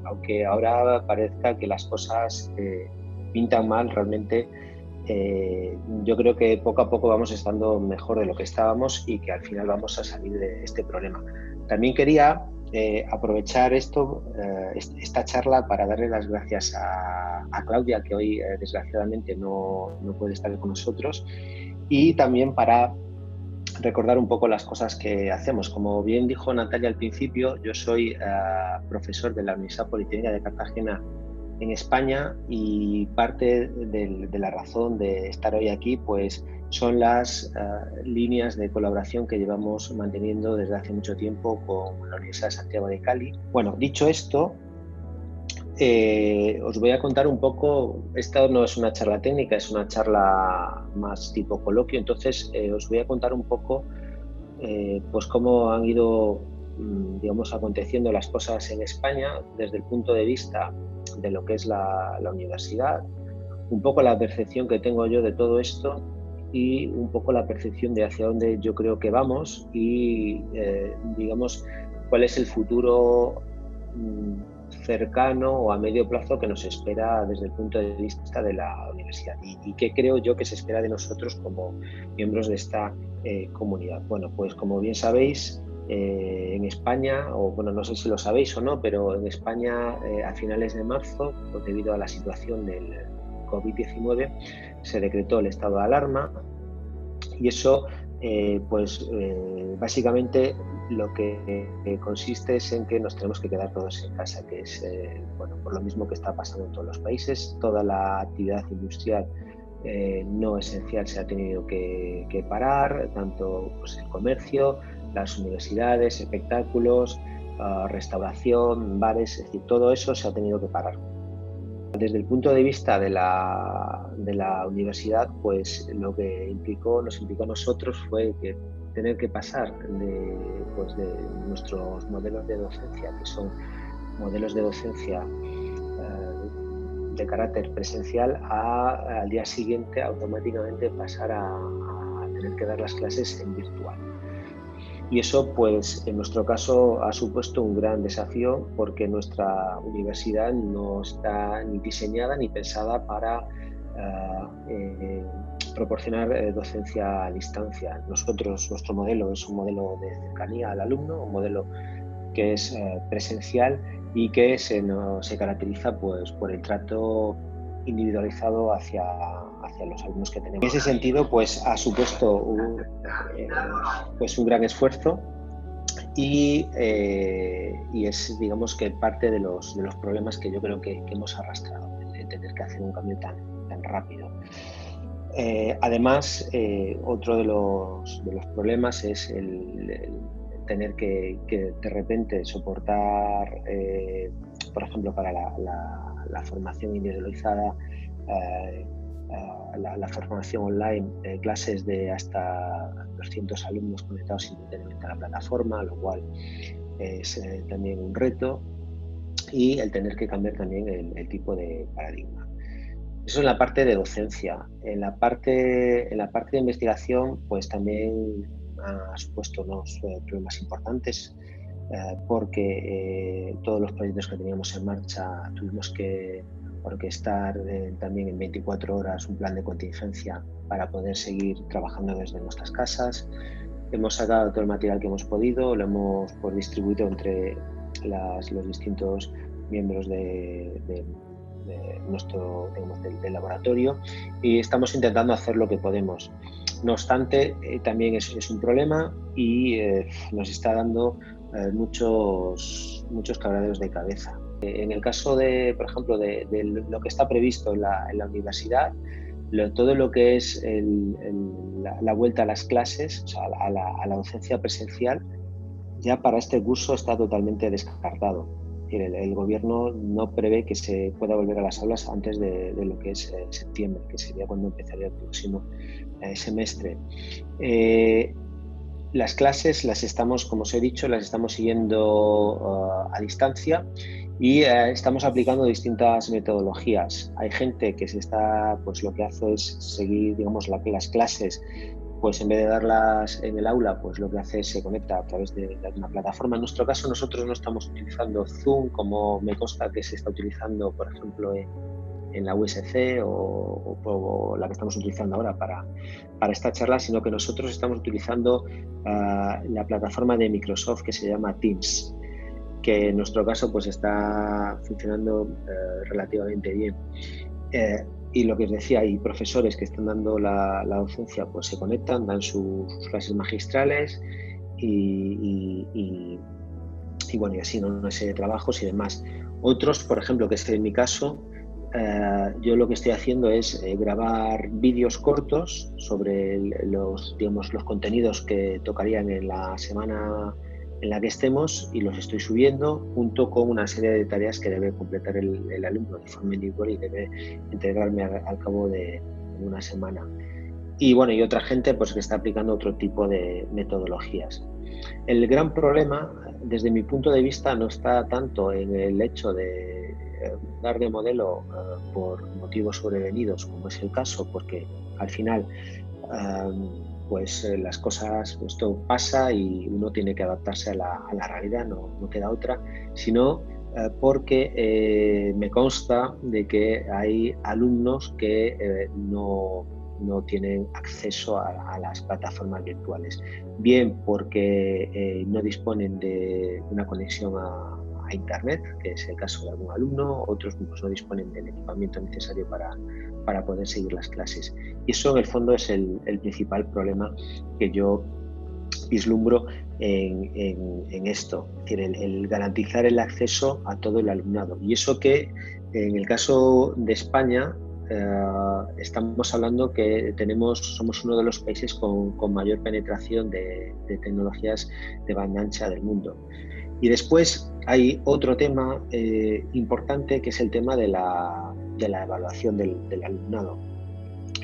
aunque ahora parezca que las cosas pintan mal, realmente yo creo que poco a poco vamos estando mejor de lo que estábamos y que al final vamos a salir de este problema. También quería aprovechar esta charla para darle las gracias a Claudia, que hoy desgraciadamente no puede estar con nosotros, y también para recordar un poco las cosas que hacemos. Como bien dijo Natalia al principio, yo soy profesor de la Universidad Politécnica de Cartagena en España, y parte de la razón de estar hoy aquí pues son las líneas de colaboración que llevamos manteniendo desde hace mucho tiempo con la Universidad de Santiago de Cali. Bueno, dicho esto, os voy a contar un poco. Esta no es una charla técnica, es una charla más tipo coloquio, entonces os voy a contar un poco pues cómo han ido digamos, aconteciendo las cosas en España desde el punto de vista de lo que es la universidad, un poco la percepción que tengo yo de todo esto y un poco la percepción de hacia dónde yo creo que vamos y digamos cuál es el futuro cercano o a medio plazo que nos espera desde el punto de vista de la universidad y qué creo yo que se espera de nosotros como miembros de esta comunidad. Bueno, pues como bien sabéis, en España, o bueno, no sé si lo sabéis o no, pero en España a finales de marzo, pues debido a la situación del COVID-19, se decretó el estado de alarma y eso básicamente lo que consiste es en que nos tenemos que quedar todos en casa, que es bueno, por lo mismo que está pasando en todos los países. Toda la actividad industrial no esencial se ha tenido que parar, tanto pues, el comercio, las universidades, espectáculos, restauración, bares, es decir, todo eso se ha tenido que parar. Desde el punto de vista de la universidad, pues lo que nos implicó a nosotros fue que tener que pasar de nuestros modelos de docencia, que son modelos de docencia de carácter presencial, al día siguiente automáticamente pasar a tener que dar las clases en virtual. Y eso, pues, en nuestro caso ha supuesto un gran desafío porque nuestra universidad no está ni diseñada ni pensada para proporcionar docencia a distancia. Nuestro modelo es un modelo de cercanía al alumno, un modelo que es presencial y que se caracteriza pues, por el trato individualizado hacia los alumnos que tenemos. En ese sentido, pues ha supuesto un gran esfuerzo y es, digamos, que parte de los problemas que yo creo que hemos arrastrado, el tener que hacer un cambio tan rápido. Además, otro de los problemas es el tener que de repente soportar, por ejemplo, para la formación individualizada, la formación online, clases de hasta 200 alumnos conectados simultáneamente a la plataforma, lo cual es también un reto, y el tener que cambiar también el tipo de paradigma. Eso es la parte de docencia. En la parte de investigación, pues también ha supuesto unos problemas importantes porque todos los proyectos que teníamos en marcha tuvimos que orquestar también en 24 horas un plan de contingencia para poder seguir trabajando desde nuestras casas. Hemos sacado todo el material que hemos podido, lo hemos distribuido entre los distintos miembros de nuestro, digamos, del laboratorio, y estamos intentando hacer lo que podemos. No obstante, también es un problema y nos está dando muchos quebraderos de cabeza. En el caso por ejemplo, de lo que está previsto en la universidad, todo lo que es la vuelta a las clases, o sea, a la docencia presencial, ya para este curso está totalmente descartado. El gobierno no prevé que se pueda volver a las aulas antes de lo que es septiembre, que sería cuando empezaría el próximo semestre. Las clases las estamos, como os he dicho, las estamos siguiendo a distancia y estamos aplicando distintas metodologías. Hay gente que pues lo que hace es seguir, digamos, las clases pues en vez de darlas en el aula, pues lo que hace es se conecta a través de una plataforma. En nuestro caso, nosotros no estamos utilizando Zoom, como me consta que se está utilizando, por ejemplo, en la USC o la que estamos utilizando ahora para esta charla, sino que nosotros estamos utilizando la plataforma de Microsoft que se llama Teams, que en nuestro caso pues está funcionando relativamente bien. Y lo que os decía, hay profesores que están dando la docencia, pues se conectan, dan sus clases magistrales y bueno, y así, ¿no? Una serie de trabajos y demás. Otros, por ejemplo, que es en mi caso, yo lo que estoy haciendo es grabar vídeos cortos sobre los contenidos que tocarían en la semana en la que estemos, y los estoy subiendo junto con una serie de tareas que debe completar el alumno de forma individual y debe entregarme al cabo de una semana. Y bueno, y otra gente pues que está aplicando otro tipo de metodologías. El gran problema, desde mi punto de vista, no está tanto en el hecho de dar de modelo por motivos sobrevenidos, como es el caso, porque al final pues las cosas, pues todo pasa y uno tiene que adaptarse a la realidad, no queda otra, sino porque me consta de que hay alumnos que no tienen acceso a las plataformas virtuales, bien porque no disponen de una conexión a Internet, que es el caso de algún alumno, otros pues, no disponen del equipamiento necesario para poder seguir las clases. Y eso en el fondo es el principal problema que yo vislumbro en esto, es decir, el garantizar el acceso a todo el alumnado. Y eso que en el caso de España estamos hablando que somos uno de los países con mayor penetración de tecnologías de banda ancha del mundo. Y después hay otro tema importante, que es el tema de la evaluación del alumnado,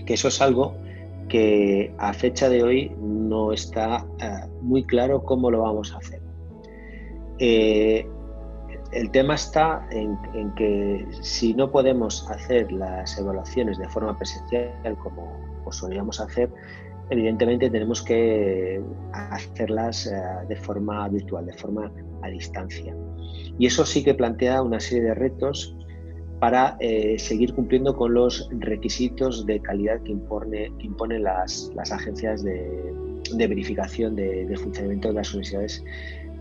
que eso es algo que a fecha de hoy no está muy claro cómo lo vamos a hacer. El tema está en que si no podemos hacer las evaluaciones de forma presencial como solíamos hacer, evidentemente tenemos que hacerlas de forma virtual, de forma a distancia. Y eso sí que plantea una serie de retos para seguir cumpliendo con los requisitos de calidad que imponen las agencias de verificación de funcionamiento de las universidades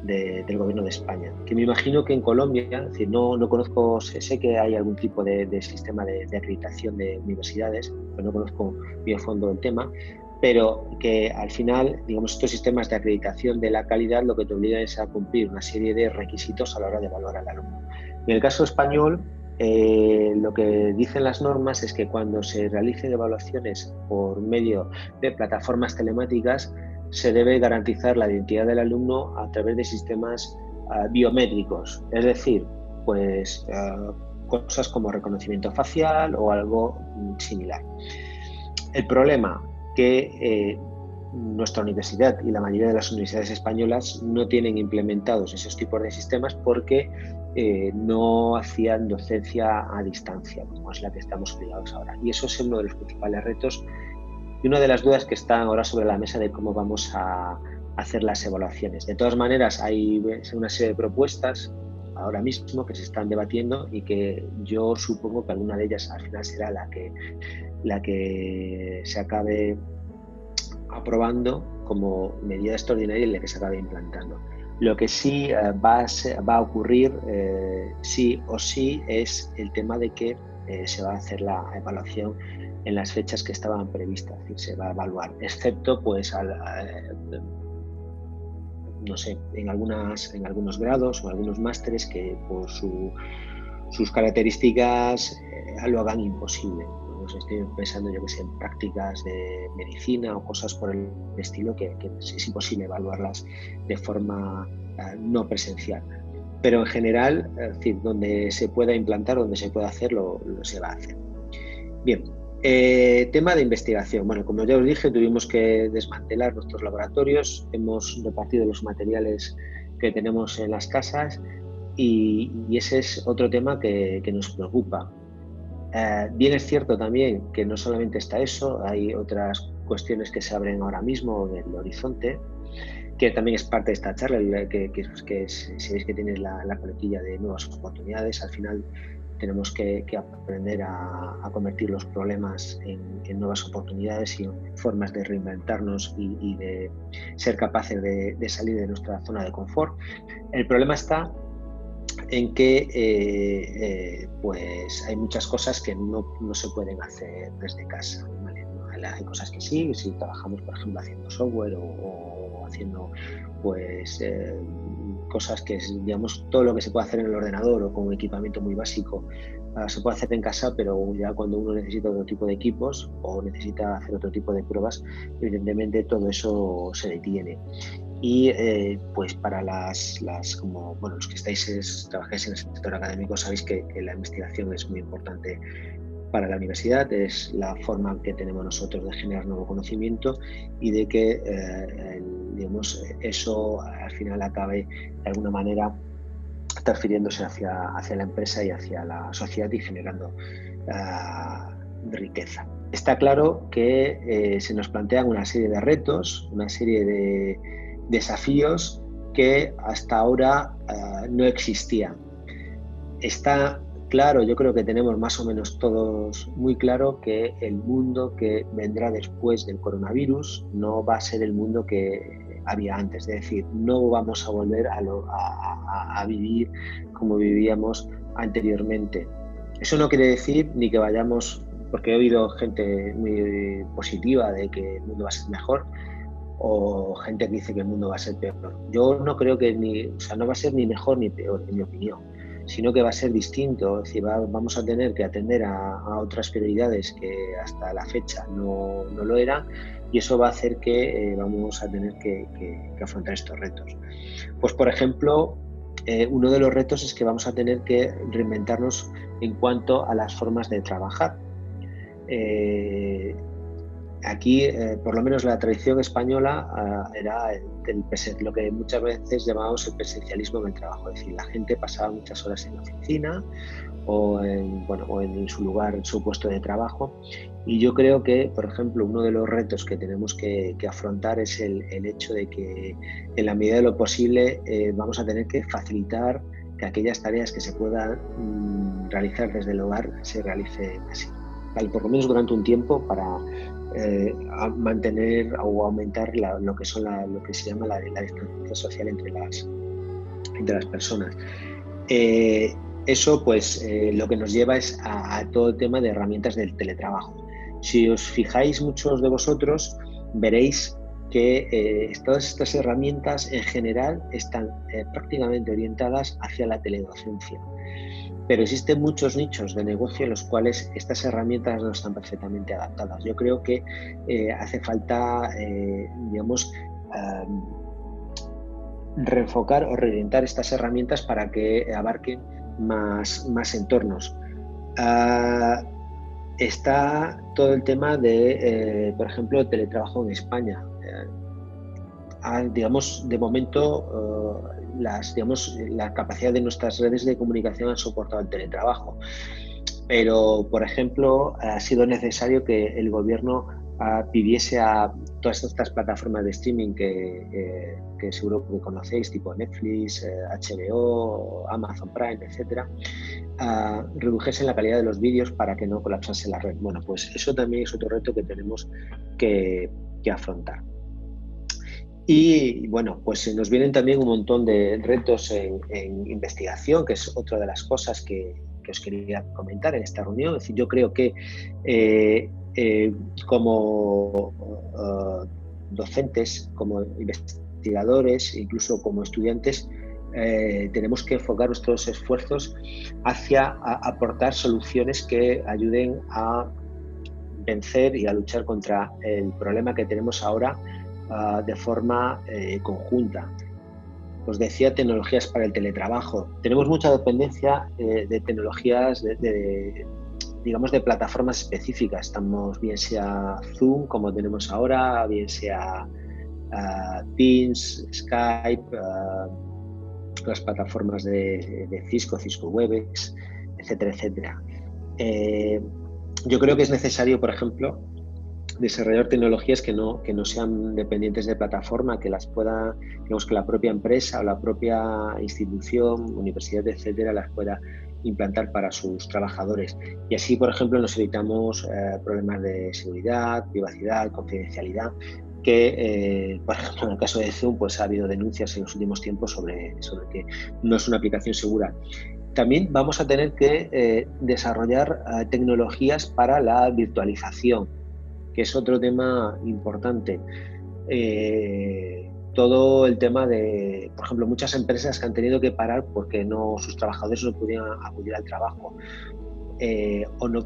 del Gobierno de España. Que me imagino que en Colombia, es decir, no conozco, sé que hay algún tipo de sistema de acreditación de universidades, pero no conozco bien a fondo el tema, pero que al final, digamos, estos sistemas de acreditación de la calidad lo que te obligan es a cumplir una serie de requisitos a la hora de evaluar al alumno. En el caso español, lo que dicen las normas es que cuando se realicen evaluaciones por medio de plataformas telemáticas, se debe garantizar la identidad del alumno a través de sistemas biométricos, es decir, pues cosas como reconocimiento facial o algo similar. El problema que nuestra universidad y la mayoría de las universidades españolas no tienen implementados esos tipos de sistemas porque no hacían docencia a distancia, como es la que estamos obligados ahora. Y eso es uno de los principales retos y una de las dudas que están ahora sobre la mesa de cómo vamos a hacer las evaluaciones. De todas maneras, hay una serie de propuestas ahora mismo que se están debatiendo y que yo supongo que alguna de ellas al final será la que se acabe aprobando como medida extraordinaria y la que se acabe implantando. Lo que sí va a ocurrir sí o sí es el tema de que se va a hacer la evaluación en las fechas que estaban previstas, es decir, se va a evaluar, excepto pues no sé, en algunos grados o algunos másteres que por sus características lo hagan imposible. Estoy pensando, yo que sé, en prácticas de medicina o cosas por el estilo que es imposible evaluarlas de forma no presencial. Pero en general, es decir, donde se pueda implantar, donde se pueda hacer, lo se va a hacer. Bien, tema de investigación. Bueno, como ya os dije, tuvimos que desmantelar nuestros laboratorios, hemos repartido los materiales que tenemos en las casas y ese es otro tema que nos preocupa. Bien es cierto también que no solamente está eso, hay otras cuestiones que se abren ahora mismo en el horizonte, que también es parte de esta charla, si veis que tiene la coletilla de nuevas oportunidades. Al final tenemos que aprender a convertir los problemas en nuevas oportunidades y en formas de reinventarnos y de ser capaces de salir de nuestra zona de confort. El problema está en que pues hay muchas cosas que no se pueden hacer desde casa, ¿vale? Hay cosas que sí, si trabajamos, por ejemplo, haciendo software o haciendo pues cosas que, digamos, todo lo que se puede hacer en el ordenador o con un equipamiento muy básico se puede hacer en casa, pero ya cuando uno necesita otro tipo de equipos o necesita hacer otro tipo de pruebas, evidentemente todo eso se detiene. Y pues para como bueno, los que trabajáis en el sector académico, sabéis que la investigación es muy importante para la universidad, es la forma que tenemos nosotros de generar nuevo conocimiento y de que digamos, eso al final acabe de alguna manera transfiriéndose hacia la empresa y hacia la sociedad y generando riqueza. Está claro que se nos plantean una serie de retos, una serie de desafíos que hasta ahora no existían. Está claro, yo creo que tenemos más o menos todos muy claro que el mundo que vendrá después del coronavirus no va a ser el mundo que había antes, es decir, no vamos a volver a vivir como vivíamos anteriormente. Eso no quiere decir ni que vayamos, porque he oído gente muy positiva de que el mundo va a ser mejor, o gente que dice que el mundo va a ser peor. Yo no creo que no va a ser ni mejor ni peor, en mi opinión, sino que va a ser distinto. Es decir, vamos a tener que atender a otras prioridades que hasta la fecha no lo eran, y eso va a hacer que vamos a tener que afrontar estos retos. Pues, por ejemplo, uno de los retos es que vamos a tener que reinventarnos en cuanto a las formas de trabajar. Aquí, por lo menos la tradición española era lo que muchas veces llamábamos el presencialismo en el trabajo, es decir, la gente pasaba muchas horas en la oficina o en su lugar, en su puesto de trabajo, y yo creo que, por ejemplo, uno de los retos que tenemos que afrontar es el hecho de que, en la medida de lo posible, vamos a tener que facilitar que aquellas tareas que se puedan realizar desde el hogar se realicen así, ¿vale? Por lo menos durante un tiempo, para a mantener o aumentar lo que se llama la distancia social entre las personas. Eso pues lo que nos lleva es a todo el tema de herramientas del teletrabajo. Si os fijáis, muchos de vosotros veréis que todas estas herramientas en general están prácticamente orientadas hacia la teledocencia. Pero existen muchos nichos de negocio en los cuales estas herramientas no están perfectamente adaptadas. Yo creo que hace falta, digamos, reenfocar o reorientar estas herramientas para que abarquen más entornos. Está todo el tema de, por ejemplo, el teletrabajo en España. Digamos, de momento, la capacidad de nuestras redes de comunicación han soportado el teletrabajo, pero, por ejemplo, ha sido necesario que el gobierno pidiese a todas estas plataformas de streaming que seguro que conocéis, tipo Netflix, HBO, Amazon Prime, etcétera, redujesen la calidad de los vídeos para que no colapsase la red. Bueno, pues eso también es otro reto que tenemos que afrontar. Y bueno, pues nos vienen también un montón de retos en investigación, que es otra de las cosas que os quería comentar en esta reunión. Es decir, yo creo que como docentes, como investigadores, incluso como estudiantes, tenemos que enfocar nuestros esfuerzos hacia aportar soluciones que ayuden a vencer y a luchar contra el problema que tenemos ahora de forma conjunta. Os decía, tecnologías para el teletrabajo. Tenemos mucha dependencia de tecnologías, digamos, de plataformas específicas. Estamos, bien sea Zoom, como tenemos ahora, bien sea Teams, Skype, las plataformas de Cisco Webex, etcétera, etcétera. Yo creo que es necesario, por ejemplo, desarrollar tecnologías que no sean dependientes de plataforma, que las pueda, digamos, que la propia empresa o la propia institución, universidad, etcétera, las pueda implantar para sus trabajadores. Y así, por ejemplo, nos evitamos problemas de seguridad, privacidad, confidencialidad, que, por ejemplo, en el caso de Zoom, pues ha habido denuncias en los últimos tiempos sobre que no es una aplicación segura. También vamos a tener que desarrollar tecnologías para la virtualización, que es otro tema importante. Todo el tema de, por ejemplo, muchas empresas que han tenido que parar porque sus trabajadores no podían acudir al trabajo,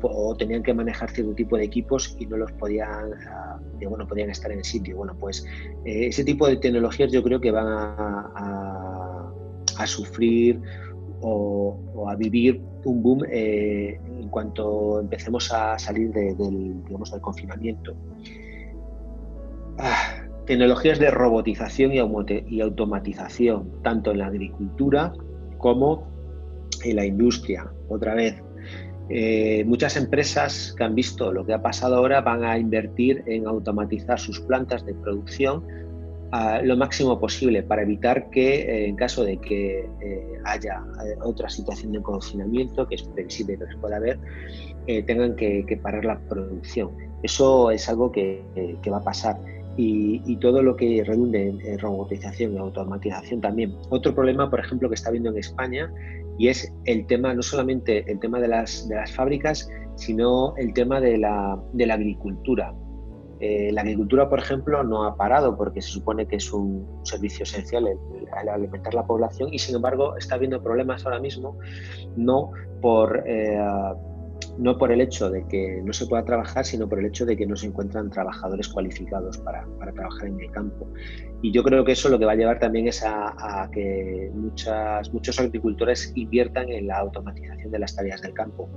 o tenían que manejar cierto tipo de equipos y no los podían, no podían estar en el sitio. Bueno, pues ese tipo de tecnologías yo creo que van a sufrir o a vivir un boom en cuanto empecemos a salir del confinamiento. Tecnologías de robotización y automatización, tanto en la agricultura como en la industria. Otra vez, muchas empresas que han visto lo que ha pasado ahora van a invertir en automatizar sus plantas de producción lo máximo posible para evitar que en caso de que haya otra situación de confinamiento, que es previsible que pueda haber, tengan que parar la producción. Eso es algo que va a pasar. Y todo lo que redunde en robotización y automatización también. Otro problema, por ejemplo, que está habiendo en España, y es el tema, no solamente el tema de las fábricas, sino el tema de la agricultura. La agricultura, por ejemplo, no ha parado porque se supone que es un servicio esencial al alimentar la población, y sin embargo está habiendo problemas ahora mismo, no por el hecho de que no se pueda trabajar, sino por el hecho de que no se encuentran trabajadores cualificados para trabajar en el campo. Y yo creo que eso lo que va a llevar también es a que muchos agricultores inviertan en la automatización de las tareas del campo.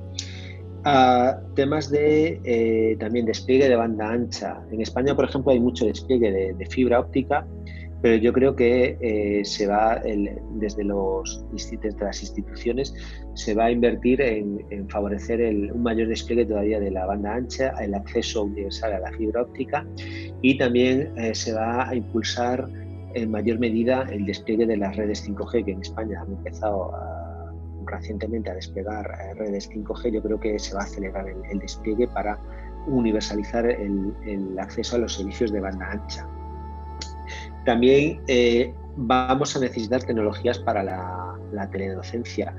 Temas de también despliegue de banda ancha. En España, por ejemplo, hay mucho despliegue de fibra óptica, pero yo creo que se va, desde las instituciones, se va a invertir en favorecer un mayor despliegue todavía de la banda ancha, el acceso universal a la fibra óptica, y también se va a impulsar en mayor medida el despliegue de las redes 5G, que en España han empezado recientemente a desplegar redes 5G. Yo creo que se va a acelerar el despliegue para universalizar el acceso a los servicios de banda ancha. También vamos a necesitar tecnologías para la teledocencia,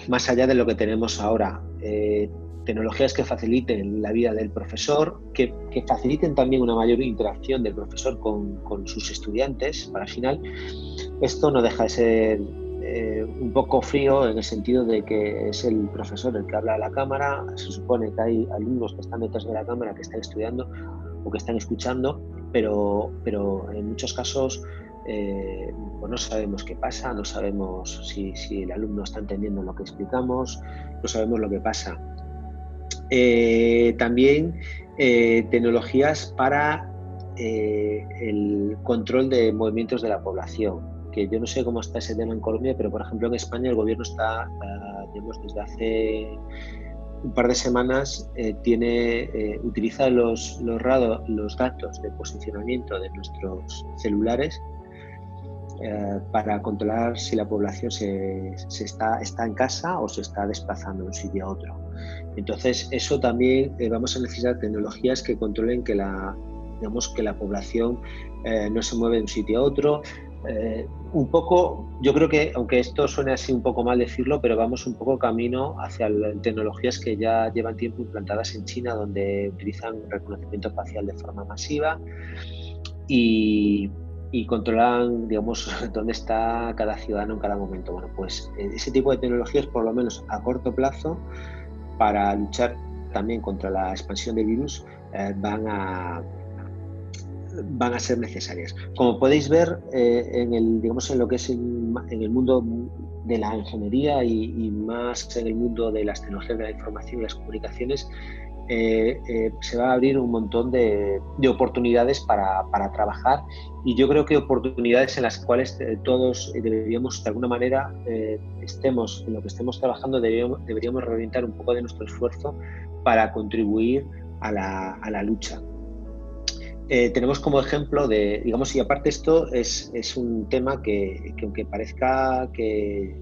más allá de lo que tenemos ahora. Tecnologías que faciliten la vida del profesor, que faciliten también una mayor interacción del profesor con sus estudiantes. Para al final, esto no deja de ser un poco frío, en el sentido de que es el profesor el que habla a la cámara. Se supone que hay alumnos que están detrás de la cámara, que están estudiando o que están escuchando, pero en muchos casos pues no sabemos qué pasa, no sabemos si el alumno está entendiendo lo que explicamos, no sabemos lo que pasa. También tecnologías para el control de movimientos de la población, que yo no sé cómo está ese tema en Colombia, pero por ejemplo en España el gobierno está, desde hace un par de semanas, utiliza los datos de posicionamiento de nuestros celulares para controlar si la población está en casa o se está desplazando de un sitio a otro. Entonces, eso también vamos a necesitar tecnologías que controlen que la población no se mueve de un sitio a otro. Un poco, yo creo que, aunque esto suene así un poco mal decirlo, pero vamos un poco camino hacia tecnologías que ya llevan tiempo implantadas en China, donde utilizan reconocimiento facial de forma masiva y controlan, digamos, dónde está cada ciudadano en cada momento. Bueno, pues ese tipo de tecnologías, por lo menos a corto plazo, para luchar también contra la expansión del virus, van a ser necesarias. Como podéis ver, en lo que es en el mundo de la ingeniería y más en el mundo de las tecnologías de la información y las comunicaciones, se va a abrir un montón de oportunidades para trabajar, y yo creo que oportunidades en las cuales todos deberíamos, de alguna manera, estemos en lo que estemos trabajando, deberíamos reorientar un poco de nuestro esfuerzo para contribuir a la lucha. Tenemos como ejemplo de, digamos, y aparte esto es un tema que aunque parezca que,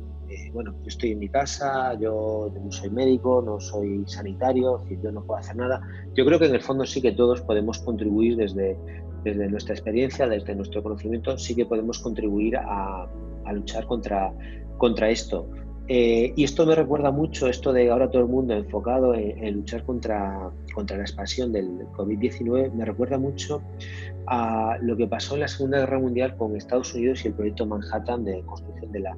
bueno, yo estoy en mi casa, yo no soy médico, no soy sanitario, es decir, yo no puedo hacer nada. Yo creo que en el fondo sí que todos podemos contribuir desde nuestra experiencia, desde nuestro conocimiento, sí que podemos contribuir a luchar contra esto. Y esto me recuerda mucho, esto de ahora todo el mundo enfocado en luchar contra la expansión del COVID-19, me recuerda mucho a lo que pasó en la Segunda Guerra Mundial con Estados Unidos y el proyecto Manhattan de construcción de la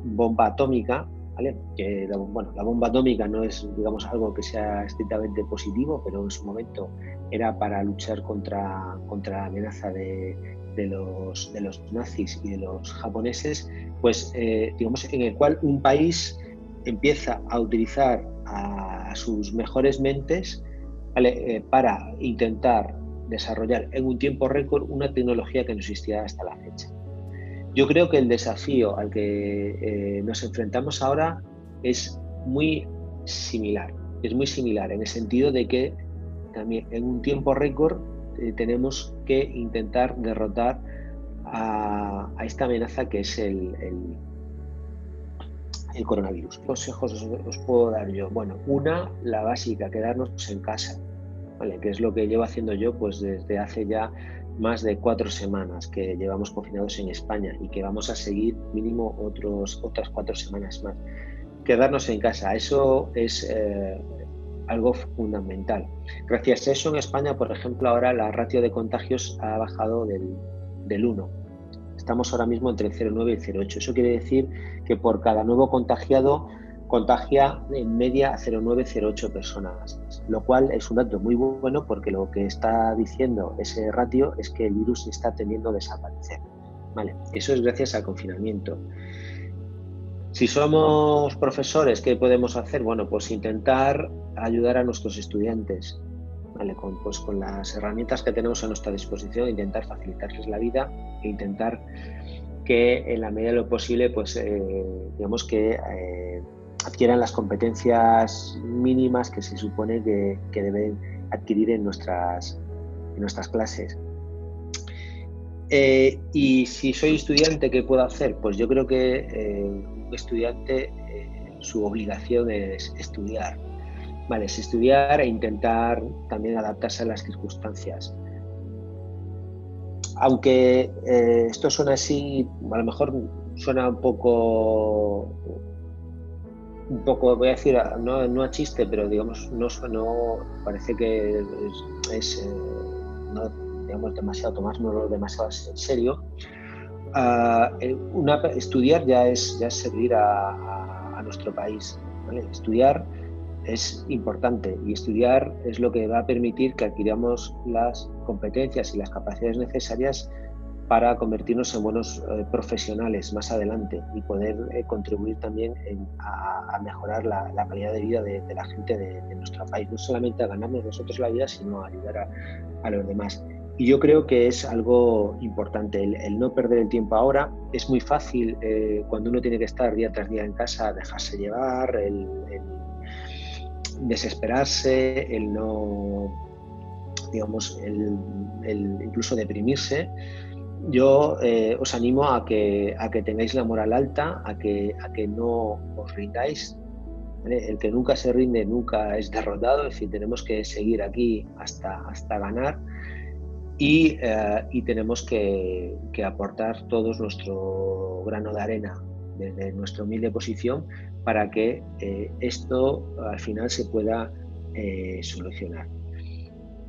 bomba atómica, ¿vale? Que la bomba atómica no es, digamos, algo que sea estrictamente positivo, pero en su momento era para luchar contra la amenaza de los nazis y de los japoneses, pues digamos, en el cual un país empieza a utilizar a sus mejores mentes, ¿vale? Para intentar desarrollar en un tiempo récord una tecnología que no existía hasta la fecha. Yo creo que el desafío al que nos enfrentamos ahora es muy similar. Es muy similar en el sentido de que también en un tiempo récord tenemos que intentar derrotar a esta amenaza que es el coronavirus. ¿Qué consejos os puedo dar yo? Bueno, la básica, quedarnos en casa, ¿vale? Que es lo que llevo haciendo yo pues desde hace ya más de 4 semanas que llevamos confinados en España y que vamos a seguir mínimo otras 4 semanas más. Quedarnos en casa, eso es algo fundamental. Gracias a eso en España, por ejemplo, ahora la ratio de contagios ha bajado del 1. Estamos ahora mismo entre el 0,9 y el 0,8. Eso quiere decir que por cada nuevo contagiado contagia en media a 0,9-0,8 personas, lo cual es un dato muy bueno porque lo que está diciendo ese ratio es que el virus está tendiendo a desaparecer. ¿Vale? Eso es gracias al confinamiento. Si somos profesores, ¿qué podemos hacer? Bueno, pues intentar ayudar a nuestros estudiantes, ¿vale? Con las herramientas que tenemos a nuestra disposición, intentar facilitarles la vida e intentar que en la medida de lo posible, pues digamos que adquieran las competencias mínimas que se supone que deben adquirir en nuestras clases. Y si soy estudiante, ¿qué puedo hacer? Pues yo creo que un estudiante, su obligación es estudiar. Vale, es estudiar e intentar también adaptarse a las circunstancias. Aunque esto suena así, a lo mejor suena un poco, voy a decir, no a chiste, pero digamos, no parece que no, digamos, tomárnoslo demasiado en serio. Estudiar ya es servir a nuestro país, ¿vale? Estudiar es importante y estudiar es lo que va a permitir que adquiramos las competencias y las capacidades necesarias para convertirnos en buenos profesionales más adelante y poder contribuir también a mejorar la calidad de vida de la gente de nuestro país, no solamente a ganarnos nosotros la vida, sino a ayudar a los demás. Y yo creo que es algo importante el no perder el tiempo ahora. Es muy fácil cuando uno tiene que estar día tras día en casa, dejarse llevar, el desesperarse, el no, digamos, el incluso deprimirse. Yo os animo a que tengáis la moral alta, a que no os rindáis, ¿vale? El que nunca se rinde nunca es derrotado, es decir, tenemos que seguir aquí hasta ganar y tenemos que aportar todos nuestro grano de arena desde nuestra humilde posición para que esto al final se pueda solucionar.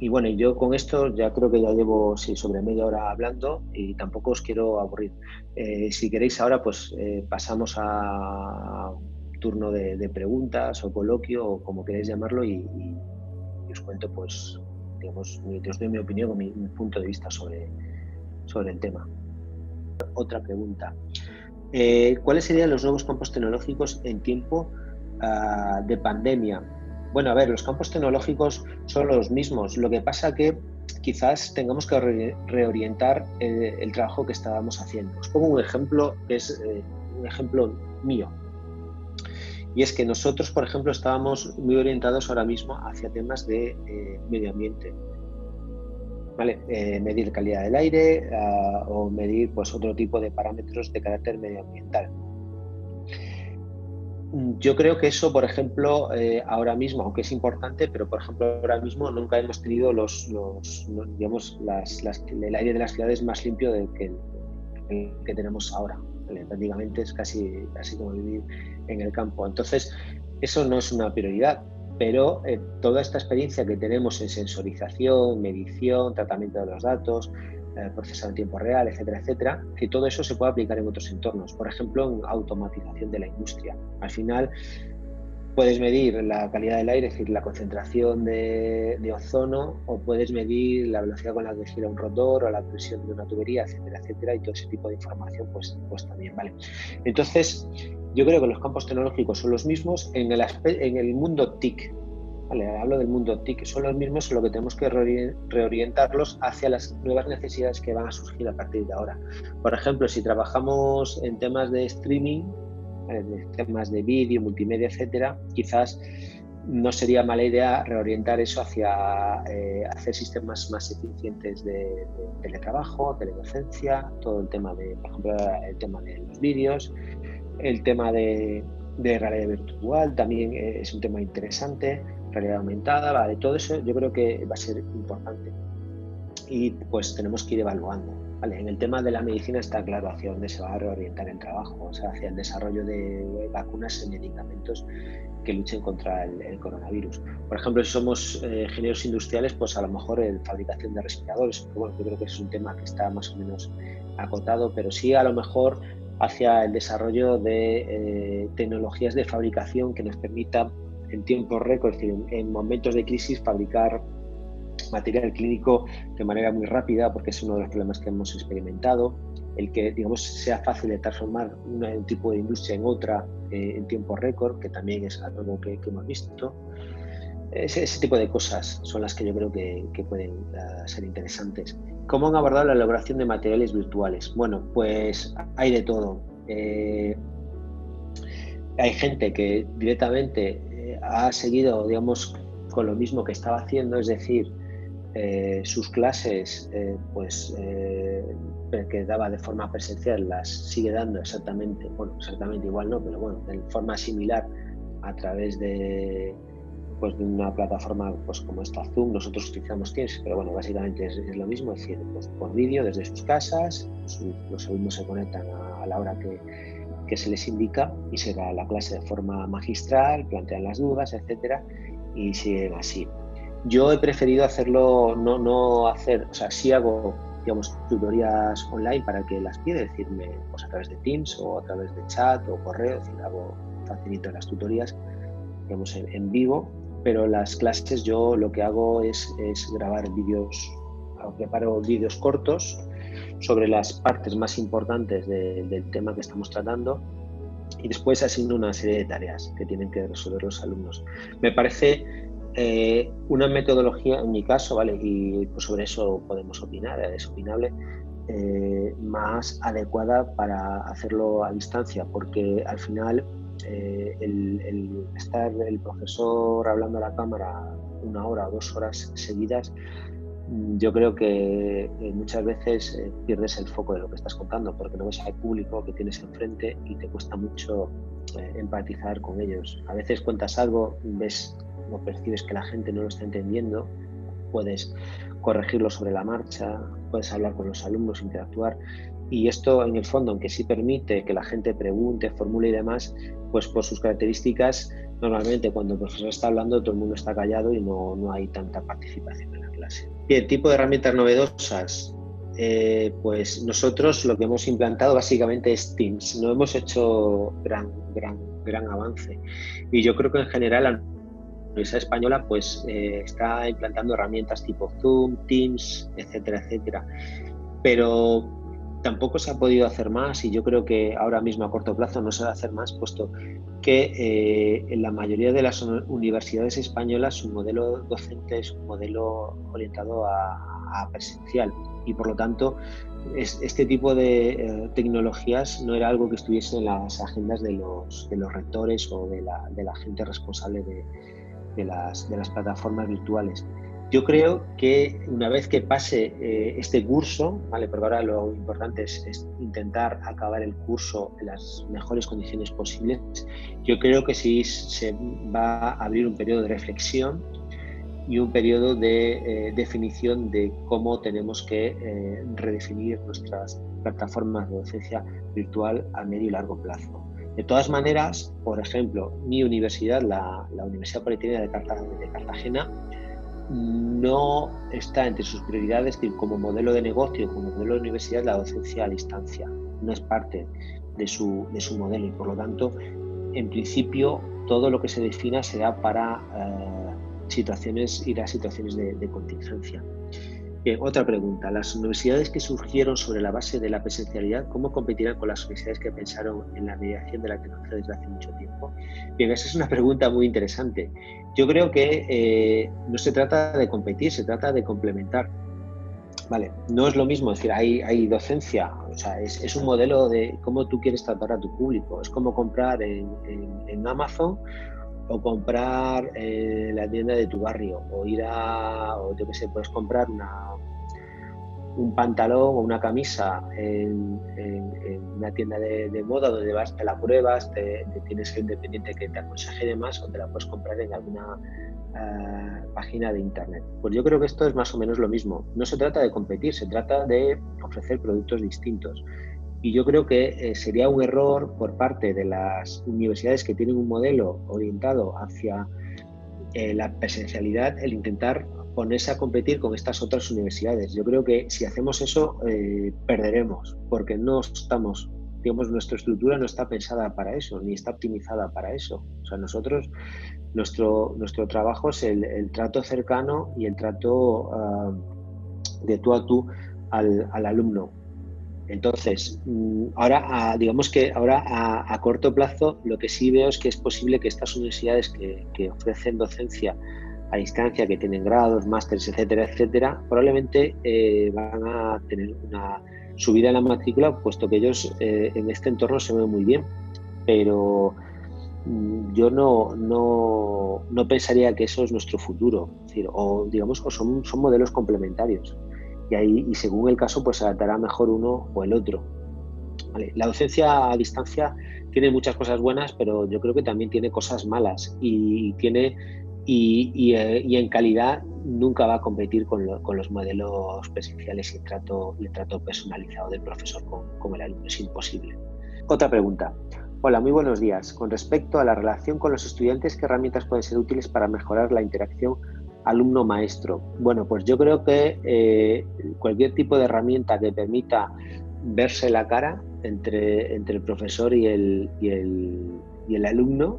Y bueno, yo con esto ya creo que ya llevo sobre media hora hablando y tampoco os quiero aburrir. Si queréis ahora, pues pasamos a un turno de preguntas o coloquio o como queréis llamarlo y os cuento, pues, digamos, os doy mi opinión o mi punto de vista sobre el tema. Otra pregunta. ¿Cuáles serían los nuevos campos tecnológicos en tiempo de pandemia? Bueno, a ver, los campos tecnológicos son los mismos. Lo que pasa que quizás tengamos que reorientar el trabajo que estábamos haciendo. Os pongo un ejemplo que es un ejemplo mío. Y es que nosotros, por ejemplo, estábamos muy orientados ahora mismo hacia temas de medio ambiente. ¿Vale? Medir calidad del aire o medir pues, otro tipo de parámetros de carácter medioambiental. Yo creo que eso, por ejemplo, ahora mismo, aunque es importante, pero por ejemplo ahora mismo nunca hemos tenido digamos, el aire de las ciudades más limpio del que el que tenemos ahora. Prácticamente es casi como vivir en el campo. Entonces, eso no es una prioridad, pero toda esta experiencia que tenemos en sensorización, medición, tratamiento de los datos, procesado en tiempo real, etcétera, etcétera, que todo eso se puede aplicar en otros entornos. Por ejemplo, en automatización de la industria. Al final, puedes medir la calidad del aire, es decir, la concentración de ozono, o puedes medir la velocidad con la que gira un rotor o la presión de una tubería, etcétera, etcétera, y todo ese tipo de información pues también vale. Entonces, yo creo que los campos tecnológicos son los mismos en el mundo TIC. Vale, hablo del mundo TIC, son los mismos, solo que tenemos que reorientarlos hacia las nuevas necesidades que van a surgir a partir de ahora. Por ejemplo, si trabajamos en temas de streaming, de temas de vídeo, multimedia, etcétera, quizás no sería mala idea reorientar eso hacia hacer sistemas más eficientes de teletrabajo, teledocencia, todo el tema de, por ejemplo, el tema de los vídeos, el tema de realidad virtual también es un tema interesante, realidad aumentada, vale, todo eso yo creo que va a ser importante y pues tenemos que ir evaluando. Vale, en el tema de la medicina está claro hacia dónde se va a reorientar el trabajo, o sea, hacia el desarrollo de vacunas y medicamentos que luchen contra el coronavirus. Por ejemplo, si somos ingenieros industriales, pues a lo mejor en fabricación de respiradores, bueno, yo creo que es un tema que está más o menos acotado, pero sí a lo mejor hacia el desarrollo de tecnologías de fabricación que nos permitan en tiempo récord, es decir, en momentos de crisis, fabricar material clínico de manera muy rápida, porque es uno de los problemas que hemos experimentado, el que digamos sea fácil de transformar un tipo de industria en otra en tiempo récord, que también es algo que hemos visto. Ese tipo de cosas son las que yo creo que pueden ser interesantes. ¿Cómo han abordado la elaboración de materiales virtuales? Bueno, pues hay de todo. Hay gente que directamente ha seguido, digamos, con lo mismo que estaba haciendo, es decir, sus clases que daba de forma presencial las sigue dando exactamente igual no, pero bueno, de forma similar a través de una plataforma pues como esta Zoom. Nosotros utilizamos Teams, pero bueno, básicamente es lo mismo, es decir, pues, por vídeo desde sus casas, los alumnos se conectan a la hora que se les indica y se da la clase de forma magistral, plantean las dudas, etcétera, y siguen así. Yo he preferido hacerlo, no hacer, o sea, sí hago, digamos, tutorías online para que las pida, decirme pues a través de Teams o a través de chat o correo, es decir, facilito las tutorías, digamos, en vivo, pero las clases yo lo que hago es grabar vídeos, preparo vídeos cortos sobre las partes más importantes del tema que estamos tratando y después asigno una serie de tareas que tienen que resolver los alumnos. Me parece una metodología, en mi caso, ¿vale? Y pues sobre eso podemos opinar, es opinable, más adecuada para hacerlo a distancia, porque al final el estar el profesor hablando a la cámara 1 hora o 2 horas seguidas, yo creo que muchas veces pierdes el foco de lo que estás contando, porque no ves al público que tienes enfrente y te cuesta mucho empatizar con ellos. A veces cuentas algo, ves o percibes que la gente no lo está entendiendo, puedes corregirlo sobre la marcha, puedes hablar con los alumnos, interactuar, y esto en el fondo, aunque sí permite que la gente pregunte, formule y demás, pues por sus características, normalmente cuando el profesor está hablando todo el mundo está callado y no hay tanta participación en la clase. ¿Qué tipo de herramientas novedosas? Pues nosotros lo que hemos implantado básicamente es Teams. No hemos hecho gran avance, y yo creo que en general la Universidad Española pues está implantando herramientas tipo Zoom, Teams, etcétera, etcétera, pero tampoco se ha podido hacer más, y yo creo que ahora mismo a corto plazo no se va a hacer más, puesto que en la mayoría de las universidades españolas su modelo docente es un modelo orientado a presencial, y por lo tanto este tipo de tecnologías no era algo que estuviese en las agendas de los rectores o de la gente responsable de las plataformas virtuales. Yo creo que una vez que pase este curso, ¿vale? Porque ahora lo importante es intentar acabar el curso en las mejores condiciones posibles, yo creo que sí se va a abrir un periodo de reflexión y un periodo de definición de cómo tenemos que redefinir nuestras plataformas de docencia virtual a medio y largo plazo. De todas maneras, por ejemplo, mi universidad, la Universidad Politécnica de Cartagena, no está entre sus prioridades, es decir, como modelo de negocio, como modelo de universidad, la docencia a distancia. No es parte de su modelo y, por lo tanto, en principio, todo lo que se defina será para situaciones de contingencia. Bien, otra pregunta. Las universidades que surgieron sobre la base de la presencialidad, ¿cómo competirán con las universidades que pensaron en la mediación de la tecnología desde hace mucho tiempo? Bien, esa es una pregunta muy interesante. Yo creo que no se trata de competir, se trata de complementar. Vale, no es lo mismo, es decir, hay docencia, o sea, es un modelo de cómo tú quieres tratar a tu público. Es como comprar en Amazon o comprar en la tienda de tu barrio, o o yo qué sé, puedes comprar un pantalón o una camisa en una tienda de moda donde vas, te la pruebas, tienes que ir independiente que te aconseje de más, o te la puedes comprar en alguna página de internet. Pues yo creo que esto es más o menos lo mismo. No se trata de competir, se trata de ofrecer productos distintos. Y yo creo que sería un error por parte de las universidades que tienen un modelo orientado hacia la presencialidad el intentar ponerse a competir con estas otras universidades. Yo creo que si hacemos eso perderemos, porque no estamos, digamos, nuestra estructura no está pensada para eso, ni está optimizada para eso. O sea, nuestro trabajo es el trato cercano y el trato de tú a tú al alumno. Entonces, ahora, digamos que ahora a corto plazo, lo que sí veo es que es posible que estas universidades que ofrecen docencia a distancia, que tienen grados, másteres, etcétera, etcétera, probablemente van a tener una subida en la matrícula, puesto que ellos en este entorno se ven muy bien. Pero yo no pensaría que eso es nuestro futuro. Es decir, o digamos, son modelos complementarios. Y según el caso, pues se adaptará mejor uno o el otro. ¿Vale? La docencia a distancia tiene muchas cosas buenas, pero yo creo que también tiene cosas malas y en calidad nunca va a competir con los modelos presenciales y el trato personalizado del profesor con el alumno. Es imposible. Otra pregunta. Hola, muy buenos días. Con respecto a la relación con los estudiantes, ¿qué herramientas pueden ser útiles para mejorar la interacción alumno-maestro? Bueno, pues yo creo que cualquier tipo de herramienta que permita verse la cara entre el profesor y el alumno,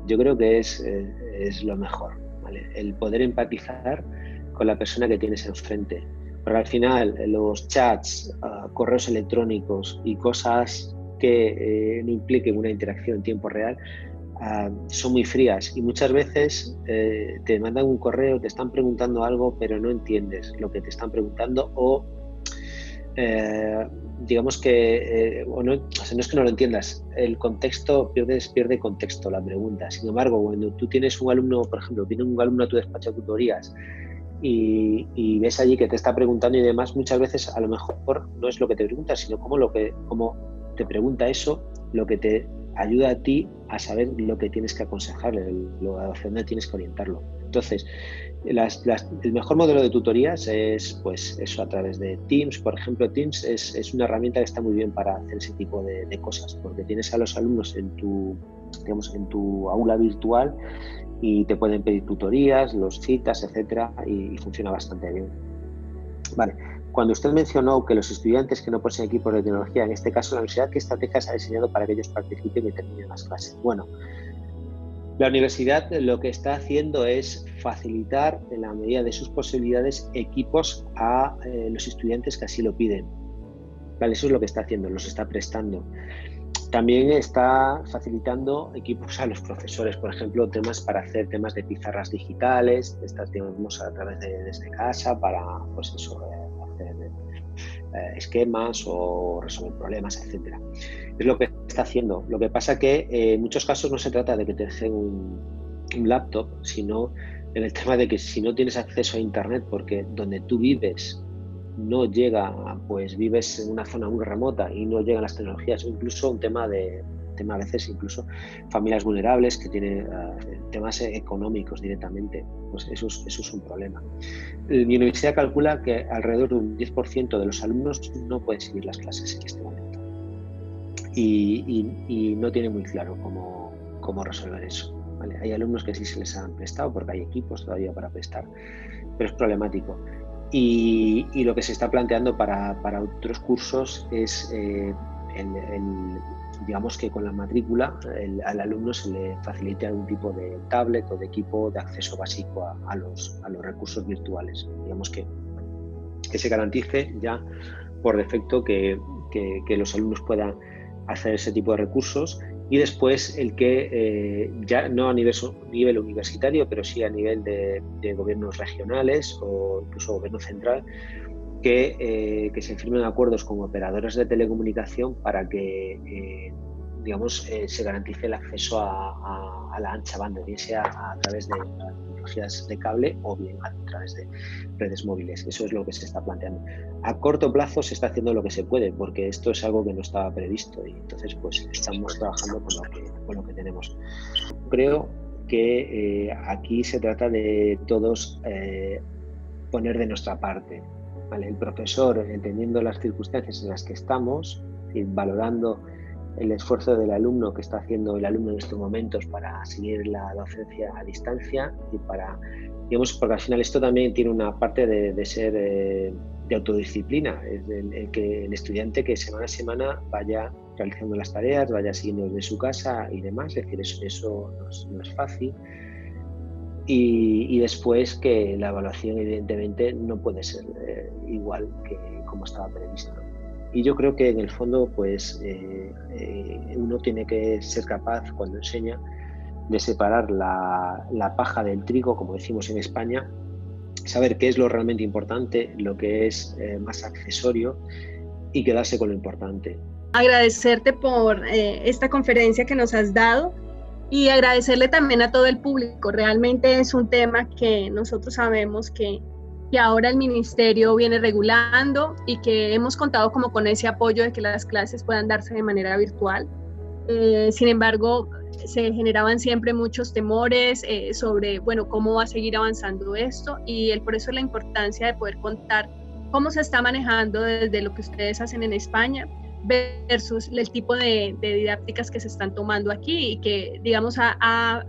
yo creo que es lo mejor, ¿vale? El poder empatizar con la persona que tienes enfrente. Porque al final los chats, correos electrónicos y cosas que no impliquen una interacción en tiempo real son muy frías y muchas veces te mandan un correo, te están preguntando algo, pero no entiendes lo que te están preguntando o digamos que no es que no lo entiendas, el contexto pierde contexto la pregunta. Sin embargo, cuando tú tienes un alumno, por ejemplo, viene un alumno a tu despacho de tutorías y ves allí que te está preguntando y demás, muchas veces a lo mejor no es lo que te pregunta, sino cómo te pregunta eso, lo que te ayuda a ti a saber lo que tienes que aconsejarle, hacia dónde tienes que orientarlo. Entonces, el mejor modelo de tutorías es pues eso, a través de Teams. Por ejemplo, Teams es una herramienta que está muy bien para hacer ese tipo de cosas, porque tienes a los alumnos en tu aula virtual y te pueden pedir tutorías, los citas, etcétera, y funciona bastante bien. Vale. Cuando usted mencionó que los estudiantes que no poseen equipos de tecnología, en este caso la universidad, ¿qué estrategias ha diseñado para que ellos participen y terminen las clases? Bueno, la universidad lo que está haciendo es facilitar, en la medida de sus posibilidades, equipos a los estudiantes que así lo piden. Vale, eso es lo que está haciendo, los está prestando. También está facilitando equipos a los profesores, por ejemplo, temas para hacer temas de pizarras digitales, estas digamos a través desde casa para, pues eso, hacer esquemas o resolver problemas, etcétera. Es lo que está haciendo. Lo que pasa que en muchos casos no se trata de que te dejen un laptop, sino en el tema de que si no tienes acceso a internet porque donde tú vives no llega, pues vives en una zona muy remota y no llegan las tecnologías, o incluso un tema a veces incluso familias vulnerables que tienen temas económicos directamente, pues eso es un problema. Mi universidad calcula que alrededor de un 10% de los alumnos no pueden seguir las clases en este momento y no tiene muy claro cómo resolver eso. ¿Vale? Hay alumnos que sí se les han prestado porque hay equipos todavía para prestar, pero es problemático. Y lo que se está planteando para otros cursos es digamos que con la matrícula al alumno se le facilite algún tipo de tablet o de equipo de acceso básico a los recursos virtuales. Digamos que se garantice ya por defecto que los alumnos puedan hacer ese tipo de recursos, y después el que ya no a nivel universitario, pero sí a nivel de gobiernos regionales o incluso gobierno central, que se firmen acuerdos con operadores de telecomunicación para que se garantice el acceso a la ancha banda, bien sea a través de tecnologías de cable o bien a través de redes móviles. Eso es lo que se está planteando. A corto plazo se está haciendo lo que se puede, porque esto es algo que no estaba previsto y entonces pues estamos trabajando con lo que tenemos. Creo que aquí se trata de todos poner de nuestra parte. ¿Vale? El profesor, entendiendo las circunstancias en las que estamos y valorando el esfuerzo del alumno que está haciendo el alumno en estos momentos para seguir la docencia a distancia y porque al final esto también tiene una parte de ser de autodisciplina, es el estudiante que semana a semana vaya realizando las tareas, vaya siguiendo desde su casa y demás, es decir, eso no es fácil. Y después que la evaluación evidentemente no puede ser igual que como estaba previsto. Y yo creo que en el fondo pues uno tiene que ser capaz cuando enseña de separar la paja del trigo, como decimos en España, saber qué es lo realmente importante, lo que es más accesorio y quedarse con lo importante. Agradecerte por esta conferencia que nos has dado y agradecerle también a todo el público. Realmente es un tema que nosotros sabemos que ahora el ministerio viene regulando y que hemos contado como con ese apoyo de que las clases puedan darse de manera virtual. Sin embargo, se generaban siempre muchos temores sobre, bueno, cómo va a seguir avanzando esto, y por eso la importancia de poder contar cómo se está manejando desde lo que ustedes hacen en España versus el tipo de didácticas que se están tomando aquí, y que, digamos, ha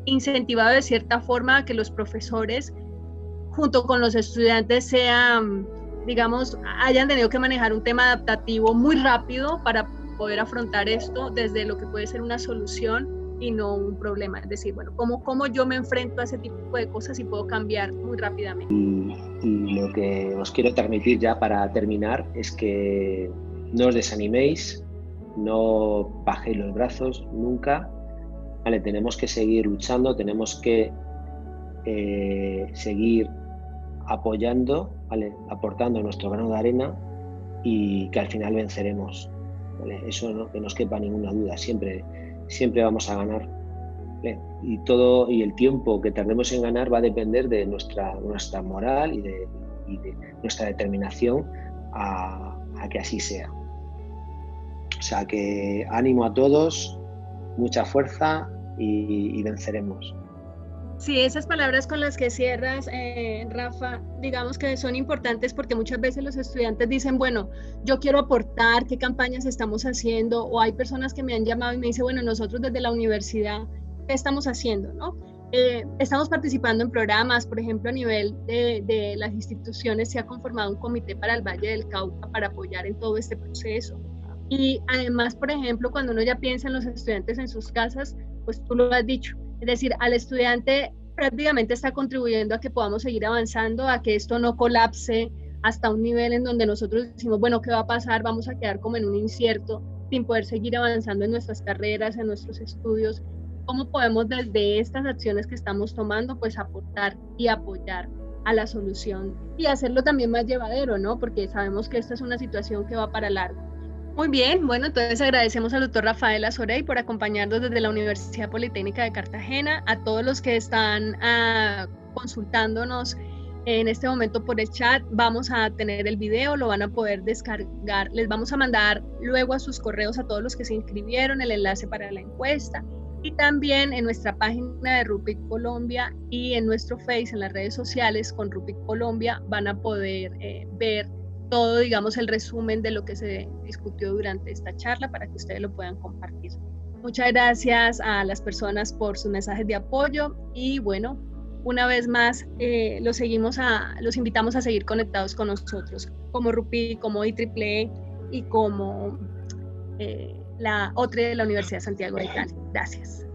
incentivado de cierta forma a que los profesores junto con los estudiantes hayan tenido que manejar un tema adaptativo muy rápido para poder afrontar esto desde lo que puede ser una solución y no un problema. Es decir, bueno, ¿cómo yo me enfrento a ese tipo de cosas y puedo cambiar muy rápidamente? Y lo que os quiero transmitir ya para terminar es que no os desaniméis, no bajéis los brazos nunca. Vale, tenemos que seguir luchando, tenemos que seguir apoyando, ¿vale? Aportando nuestro grano de arena y que al final venceremos. ¿Vale? Eso no, que no os quepa ninguna duda, siempre vamos a ganar. ¿Vale? Y el tiempo que tardemos en ganar va a depender de nuestra moral y de nuestra determinación a que así sea. O sea que ánimo a todos, mucha fuerza y venceremos. Sí, esas palabras con las que cierras, Rafa, digamos que son importantes porque muchas veces los estudiantes dicen, bueno, yo quiero aportar, qué campañas estamos haciendo, o hay personas que me han llamado y me dicen, bueno, nosotros desde la universidad, ¿qué estamos haciendo? ¿No? Estamos participando en programas, por ejemplo, a nivel de las instituciones se ha conformado un comité para el Valle del Cauca para apoyar en todo este proceso. Y además, por ejemplo, cuando uno ya piensa en los estudiantes en sus casas, pues tú lo has dicho, es decir, al estudiante prácticamente está contribuyendo a que podamos seguir avanzando, a que esto no colapse hasta un nivel en donde nosotros decimos, bueno, ¿qué va a pasar? Vamos a quedar como en un incierto, sin poder seguir avanzando en nuestras carreras, en nuestros estudios. ¿Cómo podemos desde estas acciones que estamos tomando, pues aportar y apoyar a la solución y hacerlo también más llevadero, ¿no? Porque sabemos que esta es una situación que va para largo. Muy bien, bueno, entonces agradecemos al doctor Rafael Azorey por acompañarnos desde la Universidad Politécnica de Cartagena, a todos los que están consultándonos en este momento por el chat. Vamos a tener el video, lo van a poder descargar, les vamos a mandar luego a sus correos a todos los que se inscribieron el enlace para la encuesta, y también en nuestra página de RUPIC Colombia y en nuestro Face, en las redes sociales con RUPIC Colombia, van a poder ver todo, digamos, el resumen de lo que se discutió durante esta charla para que ustedes lo puedan compartir. Muchas gracias a las personas por sus mensajes de apoyo y bueno, una vez más los invitamos a seguir conectados con nosotros como RUPIC, como IEEE y como la OTRE de la Universidad de Santiago de Cali. Gracias.